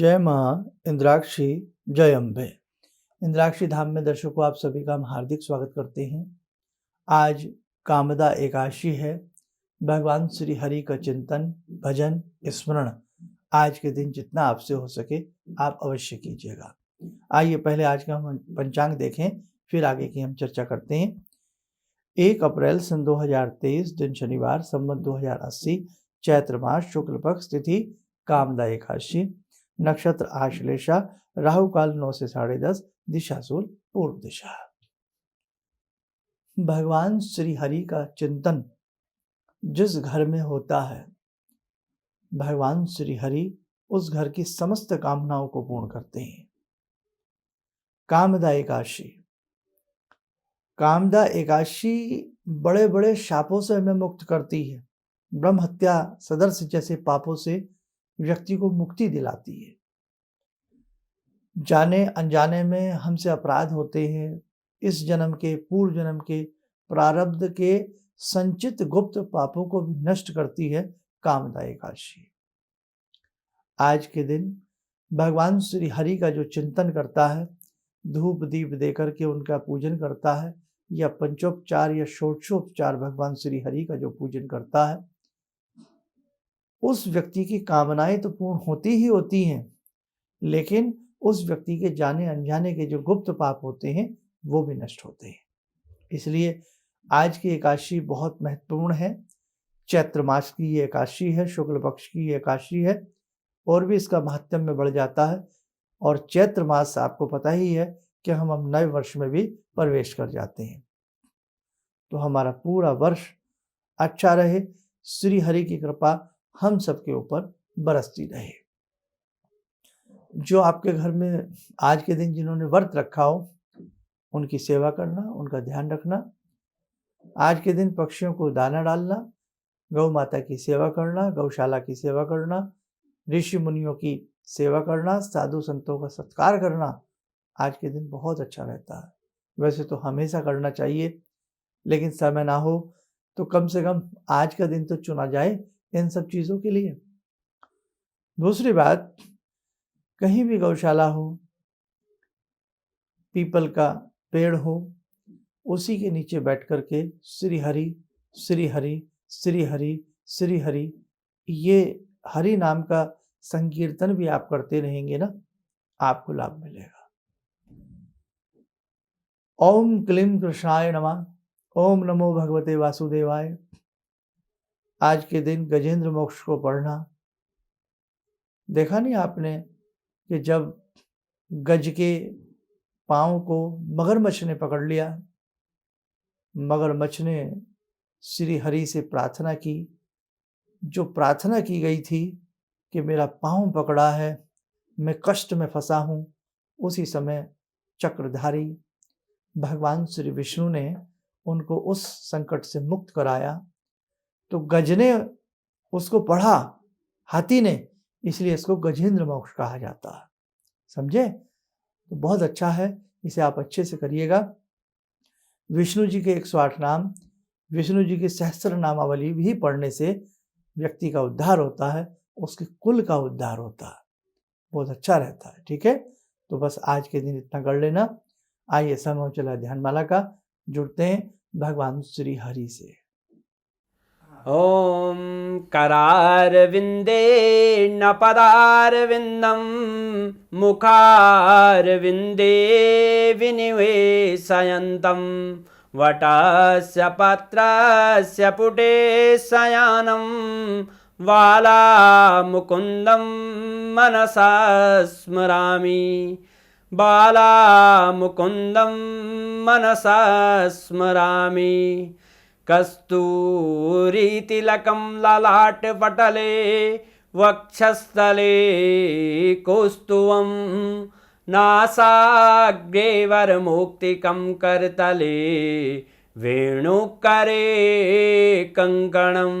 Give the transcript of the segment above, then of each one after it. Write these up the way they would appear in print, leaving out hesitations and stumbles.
जय माँ इंद्राक्षी, जय अम्बे। इंद्राक्षी धाम में दर्शकों आप सभी का हम हार्दिक स्वागत करते हैं। आज कामदा एकादशी है। भगवान श्री हरि का चिंतन, भजन, स्मरण आज के दिन जितना आपसे हो सके आप अवश्य कीजिएगा। आइए पहले आज का हम पंचांग देखें, फिर आगे की हम चर्चा करते हैं। 1 अप्रैल सन 2023 दिन शनिवार, संवत 2080, चैत्र मास, शुक्ल पक्ष, तिथि कामदा एकादशी, नक्षत्र आश्लेषा, राहु काल 9 से 10:30, दिशा सूल पूर्व दिशा। भगवान श्री हरि का चिंतन जिस घर में होता है, भगवान श्री हरि उस घर की समस्त कामनाओं को पूर्ण करते हैं। कामदा एकादशी, कामदा एकादशी बड़े बड़े शापों से हमें मुक्त करती है। ब्रह्म हत्या सदृश जैसे पापों से व्यक्ति को मुक्ति दिलाती है। जाने अनजाने में हमसे अपराध होते हैं, इस जन्म के, पूर्व जन्म के प्रारब्ध के संचित गुप्त पापों को भी नष्ट करती है कामदा एकादशी। आज के दिन भगवान श्री हरि का जो चिंतन करता है, धूप दीप देकर के उनका पूजन करता है, या पंचोपचार या षोडशोपचार भगवान श्री हरि का जो पूजन करता है, उस व्यक्ति की कामनाएं तो पूर्ण होती ही होती हैं, लेकिन उस व्यक्ति के जाने अनजाने के जो गुप्त पाप होते हैं वो भी नष्ट होते हैं। इसलिए आज की एकादशी बहुत महत्वपूर्ण है। चैत्र मास की ये एकादशी है, शुक्ल पक्ष की ये एकादशी है, और भी इसका महत्व बढ़ जाता है। और चैत्र मास आपको पता ही है कि हम नए वर्ष में भी प्रवेश कर जाते हैं, तो हमारा पूरा वर्ष अच्छा रहे, श्री हरि की कृपा हम सबके ऊपर बरसती रहे। जो आपके घर में आज के दिन जिन्होंने व्रत रखा हो, उनकी सेवा करना, उनका ध्यान रखना। आज के दिन पक्षियों को दाना डालना, गौ माता की सेवा करना, गौशाला की सेवा करना, ऋषि मुनियों की सेवा करना, साधु संतों का सत्कार करना आज के दिन बहुत अच्छा रहता है। वैसे तो हमेशा करना चाहिए, लेकिन समय ना हो तो कम से कम आज का दिन तो चुना जाए इन सब चीज़ों के लिए। दूसरी बात, कहीं भी गौशाला हो, पीपल का पेड़ हो, उसी के नीचे बैठ कर के श्री हरि श्री हरि श्री हरि श्री हरि, ये हरि नाम का संकीर्तन भी आप करते रहेंगे ना, आपको लाभ मिलेगा। ओम क्लीं कृष्णाय नमः, ओम नमो भगवते वासुदेवाय। आज के दिन गजेंद्र मोक्ष को पढ़ना। देखा नहीं आपने कि जब गज के पाँव को मगरमच्छ ने पकड़ लिया, मगरमच्छ ने श्री हरि से प्रार्थना की। जो प्रार्थना की गई थी कि मेरा पाँव पकड़ा है, मैं कष्ट में फंसा हूँ, उसी समय चक्रधारी भगवान श्री विष्णु ने उनको उस संकट से मुक्त कराया। तो गज ने उसको पढ़ा, हाथी ने, इसलिए इसको गजेंद्र मोक्ष कहा जाता है। समझे? तो बहुत अच्छा है, इसे आप अच्छे से करिएगा। विष्णु जी के 108 नाम, विष्णु जी की सहस्त्र नामावली भी पढ़ने से व्यक्ति का उद्धार होता है, उसके कुल का उद्धार होता है, बहुत अच्छा रहता है। ठीक है, तो बस आज के दिन इतना कर लेना। आइए समय हो चला ध्यानमाला का, जुड़ते हैं भगवान श्री हरि से। ॐ करारविन्दे न पदारविन्दं मुखारविन्दे विनिवेशयन्तं वटस्य पत्रस्य पुटे शयनं बालामुकुन्दं मनसा स्मरामि, बालामुकुन्दं मनसा स्मरामि। कस्तूरीतिलकं ललाटपटले वक्षस्थले कौस्तुभं नासाग्रे वरमौक्तिकं करतले वेणुकरे कङ्कणं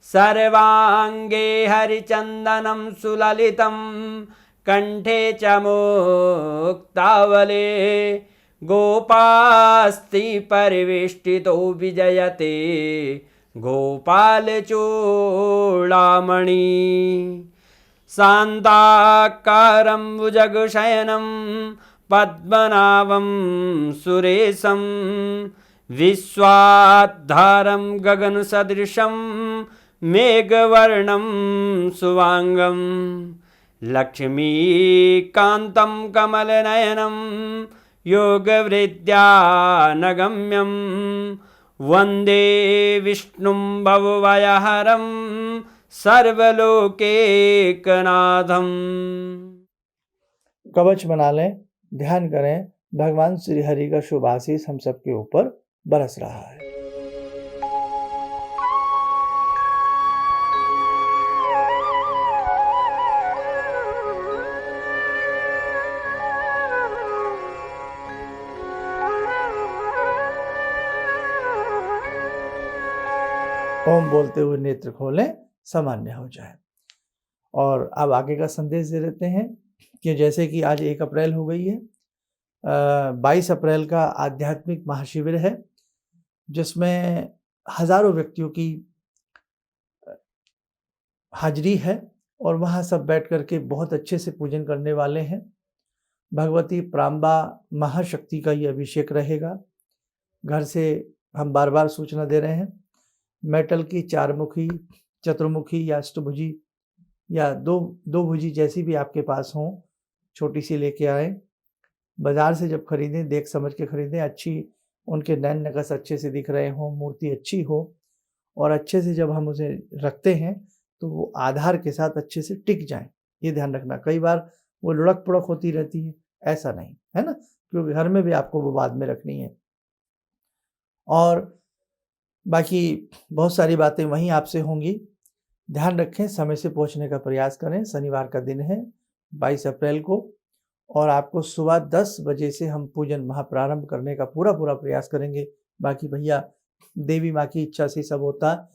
सर्वाङ्गे हरिचन्दनं सुललितं कण्ठे च मुक्तावले गोपास्ति परिवेष्टितो विजयते गोपालचूडामणि शान्ताकारं भुजगशयनं पद्मनाभं सुरेशं विश्वाधारं गगनसदृशं मेघवर्णं शुभांगं लक्ष्मीकान्तं कमलनयनं योगवृद्ध्यानगम्यं वन्दे विष्णुं भवभयहरं सर्वलोकैकनाथं। कवच बना लें, ध्यान करें, भगवान श्री हरि का शुभ आशीष हम सबके ऊपर बरस रहा है। ओम बोलते हुए नेत्र खोलें, सामान्य हो जाए। और अब आगे का संदेश दे देते हैं कि जैसे कि आज 1 अप्रैल हो गई है, 22 अप्रैल का आध्यात्मिक महाशिविर है, जिसमें हजारों व्यक्तियों की हाजिरी है और वहाँ सब बैठ करके बहुत अच्छे से पूजन करने वाले हैं। भगवती प्राम्बा महाशक्ति का ये अभिषेक रहेगा। घर से हम बार बार सूचना दे रहे हैं, मेटल की 4 मुखी, चतुर्मुखी या अष्टभुजी या दो भुजी जैसी भी आपके पास हो, छोटी सी लेके आए। बाजार से जब खरीदें देख समझ के खरीदें, अच्छी, उनके नैन नक्श अच्छे से दिख रहे हों, मूर्ति अच्छी हो, और अच्छे से जब हम उसे रखते हैं तो वो आधार के साथ अच्छे से टिक जाएं, ये ध्यान रखना। कई बार वो लुढ़क पुढ़क होती रहती है, ऐसा नहीं है ना, क्योंकि घर में भी आपको वो बाद में रखनी है। और बाकी बहुत सारी बातें वहीं आपसे होंगी। ध्यान रखें, समय से पहुंचने का प्रयास करें। शनिवार का दिन है 22 अप्रैल को, और आपको सुबह 10 बजे से हम पूजन महाप्रारंभ करने का पूरा प्रयास करेंगे। बाकी भैया देवी माँ की इच्छा से सब होता है,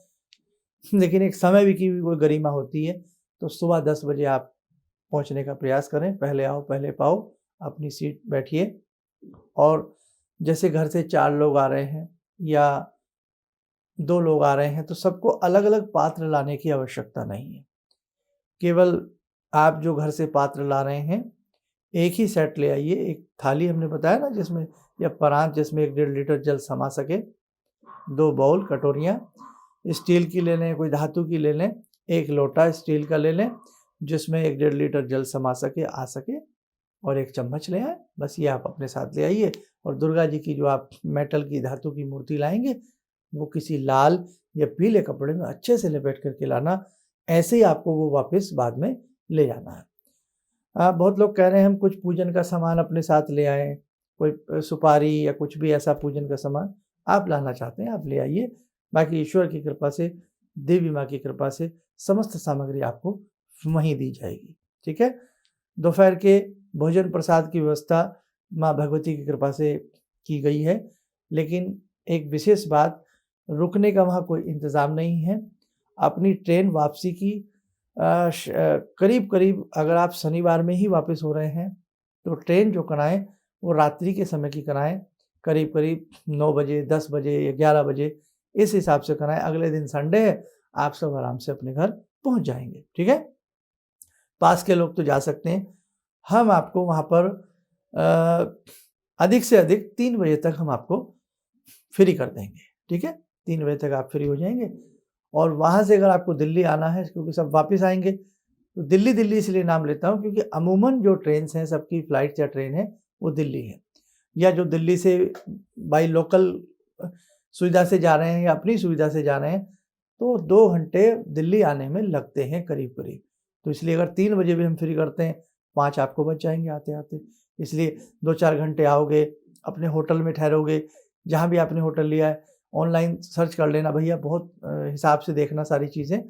लेकिन एक समय भी की कोई गरिमा होती है, तो सुबह 10 बजे आप पहुंचने का प्रयास करें। पहले आओ पहले पाओ, अपनी सीट बैठिए। और जैसे घर से 4 लोग आ रहे हैं या 2 लोग आ रहे हैं, तो सबको अलग अलग पात्र लाने की आवश्यकता नहीं है। केवल आप जो घर से पात्र ला रहे हैं, एक ही सेट ले आइए। एक थाली हमने बताया ना, जिसमें, या परात जिसमें 1.5 लीटर जल समा सके, 2 बाउल कटोरियाँ स्टील की ले लें, कोई धातु की ले लें, 1 लोटा स्टील का ले लें जिसमें 1.5 लीटर जल समा सके, आ सके, और 1 चम्मच ले आए। बस ये आप अपने साथ ले आइए। और दुर्गा जी की जो आप मेटल की धातु की मूर्ति लाएंगे, वो किसी लाल या पीले कपड़े में अच्छे से लपेट करके लाना। ऐसे ही आपको वो वापस बाद में ले जाना है। बहुत लोग कह रहे हैं हम कुछ पूजन का सामान अपने साथ ले आए, कोई सुपारी या कुछ भी ऐसा पूजन का सामान आप लाना चाहते हैं, आप ले आइए। बाकी ईश्वर की कृपा से, देवी माँ की कृपा से समस्त सामग्री आपको वहीं दी जाएगी। ठीक है। दोपहर के भोजन प्रसाद की व्यवस्था माँ भगवती की कृपा से की गई है, लेकिन एक विशेष बात, रुकने का वहाँ कोई इंतज़ाम नहीं है। अपनी ट्रेन वापसी की करीब अगर आप शनिवार में ही वापस हो रहे हैं, तो ट्रेन जो कराएं वो रात्रि के समय की कराएं, करीब 9 बजे, 10 बजे या 11 बजे, इस हिसाब से कराएं। अगले दिन संडे है, आप सब आराम से अपने घर पहुंच जाएंगे। ठीक है। पास के लोग तो जा सकते हैं, हम आपको वहाँ पर अधिक से अधिक 3 बजे तक हम आपको फ्री कर देंगे। ठीक है। 3 बजे तक आप फ्री हो जाएंगे। और वहाँ से अगर आपको दिल्ली आना है, क्योंकि सब वापस आएंगे, तो दिल्ली इसलिए नाम लेता हूँ क्योंकि अमूमन जो ट्रेन हैं, सबकी फ्लाइट या ट्रेन है वो दिल्ली है, या जो दिल्ली से बाई लोकल सुविधा से जा रहे हैं या अपनी सुविधा से जा रहे हैं, तो 2 घंटे दिल्ली आने में लगते हैं करीब। तो इसलिए अगर 3 बजे भी हम फ्री करते हैं, 5 आपको बच जाएंगे आते आते। इसलिए 2-4 घंटे आओगे, अपने होटल में ठहरोगे, जहाँ भी आपने होटल लिया है ऑनलाइन सर्च कर लेना भैया, बहुत हिसाब से देखना सारी चीज़ें।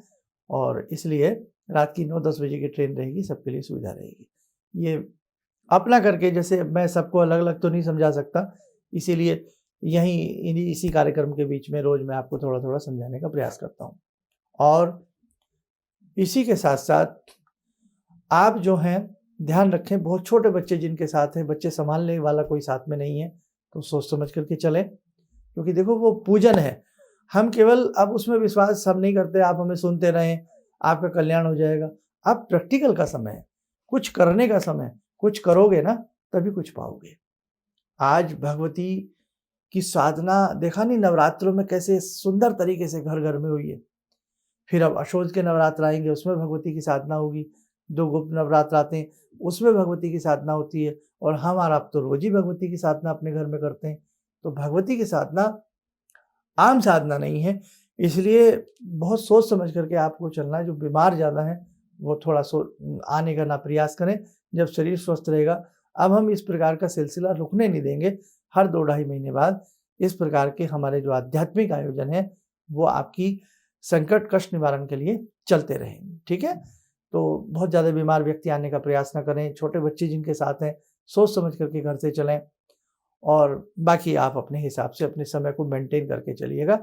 और इसलिए रात की 9-10 बजे की ट्रेन रहेगी, सबके लिए सुविधा रहेगी। ये अपना करके, जैसे मैं सबको अलग अलग तो नहीं समझा सकता, इसीलिए इसी कार्यक्रम के बीच में रोज़ मैं आपको थोड़ा समझाने का प्रयास करता हूँ। और इसी के साथ साथ आप जो हैं ध्यान रखें, बहुत छोटे बच्चे जिनके साथ हैं, बच्चे संभालने वाला कोई साथ में नहीं है, तो सोच समझ करके चलें, क्योंकि देखो वो पूजन है। हम केवल अब उसमें विश्वास सब नहीं करते, आप हमें सुनते रहें, आपका कल्याण हो जाएगा। अब प्रैक्टिकल का समय है, कुछ करने का समय, कुछ करोगे ना तभी कुछ पाओगे। आज भगवती की साधना देखा नहीं नवरात्रों में कैसे सुंदर तरीके से घर घर में हुई है। फिर अब अशोच के नवरात्र आएंगे, उसमें भगवती की साधना होगी। 2 गुप्त नवरात्र आते हैं, उसमें भगवती की साधना होती है। और हमारा अब तो रोज ही भगवती की साधना अपने घर में करते हैं। तो भगवती की साधना आम साधना नहीं है, इसलिए बहुत सोच समझ करके आपको चलना है। जो बीमार ज़्यादा है वो थोड़ा आने का ना प्रयास करें, जब शरीर स्वस्थ रहेगा। अब हम इस प्रकार का सिलसिला रुकने नहीं देंगे। हर 2-2.5 महीने बाद इस प्रकार के हमारे जो आध्यात्मिक आयोजन है वो आपकी संकट कष्ट निवारण के लिए चलते रहेंगे, ठीक है। तो बहुत ज़्यादा बीमार व्यक्ति आने का प्रयास ना करें। छोटे बच्चे जिनके साथ हैं सोच समझ करके घर से चलें, और बाकी आप अपने हिसाब से अपने समय को मेंटेन करके चलिएगा।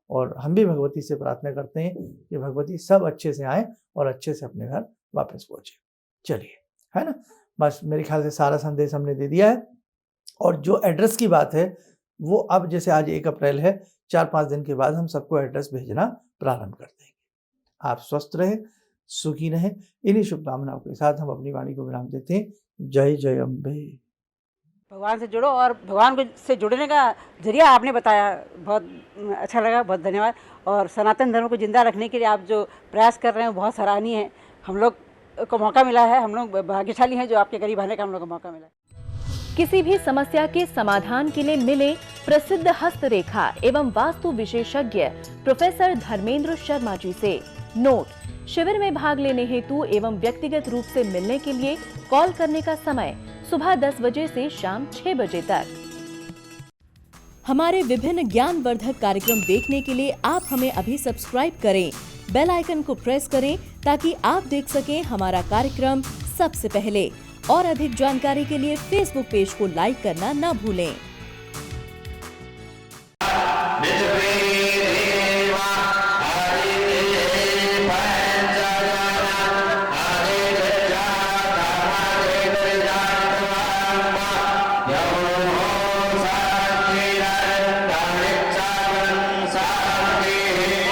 और हम भी भगवती से प्रार्थना करते हैं कि भगवती सब अच्छे से आएँ और अच्छे से अपने घर वापस पहुँचे। चलिए, है ना, बस मेरे ख्याल से सारा संदेश हमने दे दिया है। और जो एड्रेस की बात है वो अब जैसे आज 1 अप्रैल है, 4-5 दिन के बाद हम सबको एड्रेस भेजना प्रारंभ कर देंगे। आप स्वस्थ रहें, सुखी रहें, इन्हीं शुभकामनाओं के साथ हम अपनी वाणी को विराम देते हैं। जय जय अम्बे। भगवान से जुड़ो, और भगवान को से जुड़ने का जरिया आपने बताया, बहुत अच्छा लगा, बहुत धन्यवाद। और सनातन धर्म को जिंदा रखने के लिए आप जो प्रयास कर रहे हैं वो बहुत सराहनीय है। हम लोग को मौका मिला है, हम लोग भाग्यशाली हैं जो आपके करीब आने का हम लोग को मौका मिला है। किसी भी समस्या के समाधान के लिए मिले प्रसिद्ध हस्तरेखा एवं वास्तु विशेषज्ञ प्रोफेसर धर्मेंद्र शर्मा जी से। नोट: शिविर में भाग लेने हेतु एवं व्यक्तिगत रूप से मिलने के लिए कॉल करने का समय सुबह 10 बजे से शाम 6 बजे तक। हमारे विभिन्न ज्ञानवर्धक कार्यक्रम देखने के लिए आप हमें अभी सब्सक्राइब करें, बेल आइकन को प्रेस करें ताकि आप देख सकें हमारा कार्यक्रम सबसे पहले। और अधिक जानकारी के लिए फेसबुक पेज को लाइक करना न भूलें।